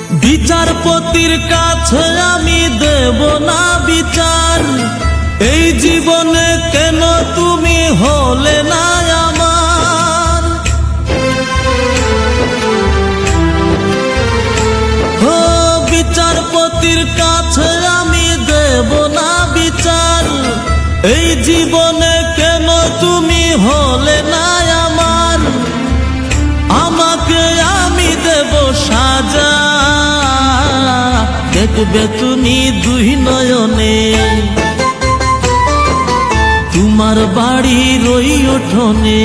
বিচারপতির কাছে আমি দেব না বিচার, এই জীবনে কেন তুমি হলে না আমার। ও বিচারপতির কাছে আমি দেব না বিচার, এই জীবনে কেন তুমি হলে না আমার। আমাকে আমি দেব সাজা, দেখবে তুমি দুই নয়নে, তোমার বাড়ির ওই উঠোনে।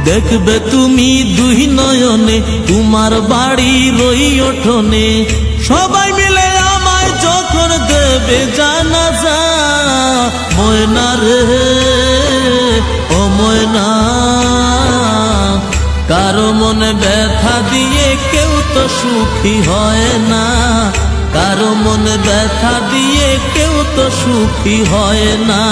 দেখবে তুমি দুই নয়নে, তোমার বাড়ির ওই উঠোনে। সবাই মিলে আমায় যখন দেবে জানাজা, ময়না রে ও ময়না, কারো মনে ব্যথা দিয়ে কেউ তো সুখী হয় না, কারো মনে ব্যথা দিয়ে কেউ তো সুখী হয় না।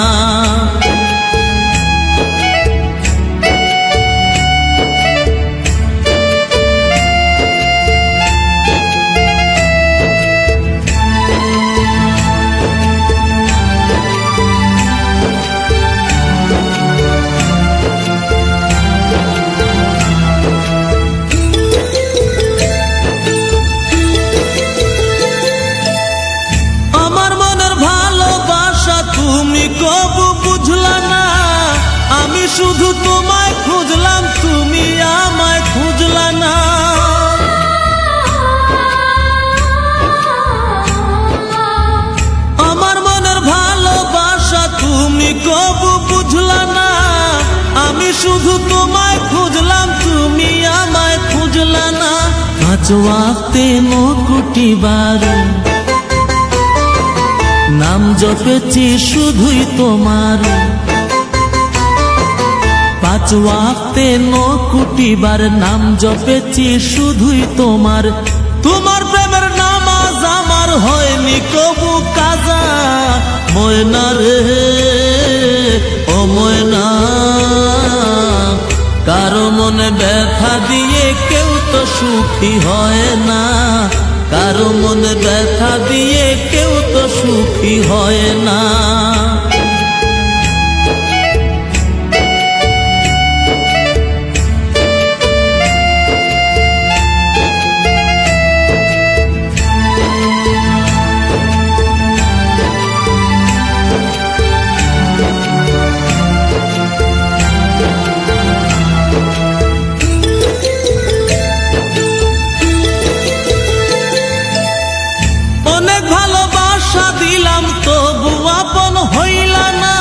তুমি কবু বুঝলা না, আমি শুধু তোমায় খুঁজলাম, তুমি আমায় খুঁজলা না। আমার মনের ভালোবাসা তুমি কবু বুঝলা না, আমি শুধু তোমায় খুঁজলাম, তুমি আমায় খুঁজলা না। পাঁচ ওয়াক্তে 9 কোটি বার নাম জপেছি শুধুই তোমার, 5 ওয়াক্তে 9 কোটি বার নাম জপেছি শুধুই তোমার। তোমার প্রেমের নামাজ আমার হয়নি কবু কাজা, ময়না রে ও ময়না, কারো মনে ব্যথা দিয়ে কেউ তো সুখী হয় না, কারো মনে ব্যথা দিয়ে কেউ তো সুখী হয় না। দিলাম তবু আপন হইলা না,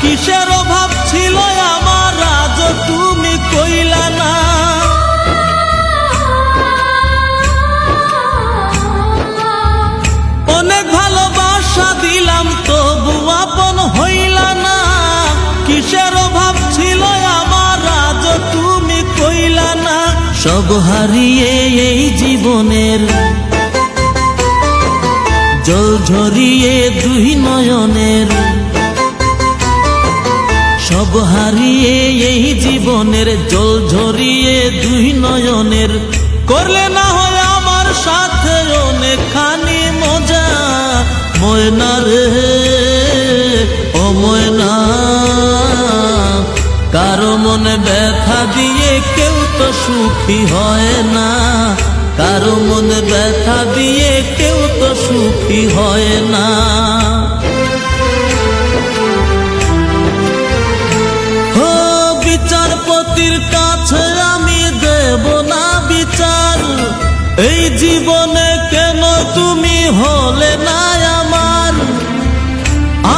কিসের অভাব ছিল আমার আজ তুমি কইলা না। অনেক ভালোবাসা দিলাম তবু আপন হইলা না, কিসের অভাব ছিল আমার আজ তুমি কইলা না। সব হারিয়ে এই জীবনের জল ঝরিয়ে দুই নয়নের, সব হারিয়ে এই জীবনের জল ঝরিয়ে দুই নয়নের। করলে না হয় আমার সাথে অনেকখানি মজা, ময়না রে ও ময়না, কারো মনে ব্যথা দিয়ে কেউ তো সুখী হয় না, কারো মনে ব্যথা দিয়ে কেউ তো সুখী হয় না। ও বিচারপতির কাছে আমি দেব না বিচার, এই জীবনে কেন তুমি হলে না আমার।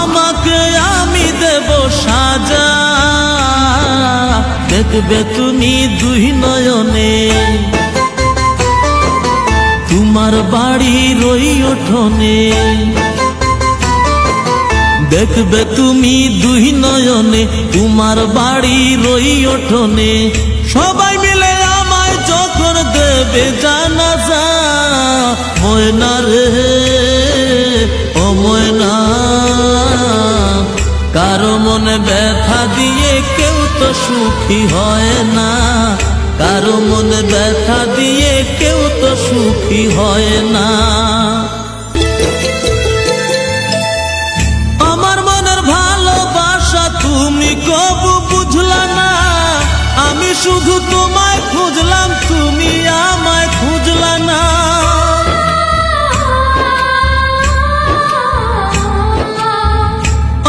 আমাকে আমি দেব সাজা, দেখবে তুমি দুই নয়নে, তোমার বাড়ির ওই উঠোনে। দেখবে তুমি দুই নয়নে, তোমার বাড়ির ওই উঠোনে। সবাই মিলে আমায় যখন দেবে জানাজা, ময়না রে ও ময়না, কারো মনে ব্যথা দিয়ে কেউ তো সুখী হয় না, কারো মনে ব্যথা দিয়ে সুখী হয় না। আমার মনের ভালোবাসা তুমি কবু বুঝলা না, আমি শুধু তোমায় খুঁজলাম তুমি আমায় খুঁজলা না।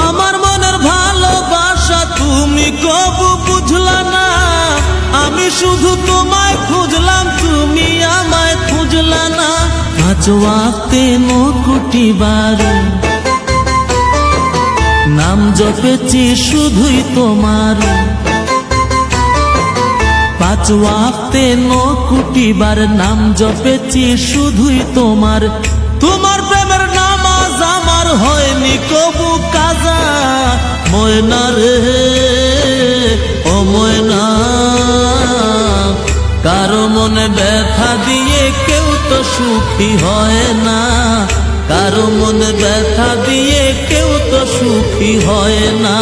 আমার মনের ভালোবাসা তুমি কবু বুঝলা না, আমি শুধু তোমায় খুঁজলাম তুমি আমায় খুঁজলা না। পাঁচ ওয়াক্তে কোটি বার নাম জপেছি শুধুই তোমার, পাঁচ ওয়াক্তে কোটি বার নাম জপেছি শুধুই তোমার। তোমার প্রেমের নামাজ আমার হয়নি কবু কাজা, ময়না রে ও ময়না, কারো মনে ব্যথা দিয়ে কেউ তো সুখী হয় না, কারো মনে ব্যথা দিয়ে কেউ তো সুখী হয় না।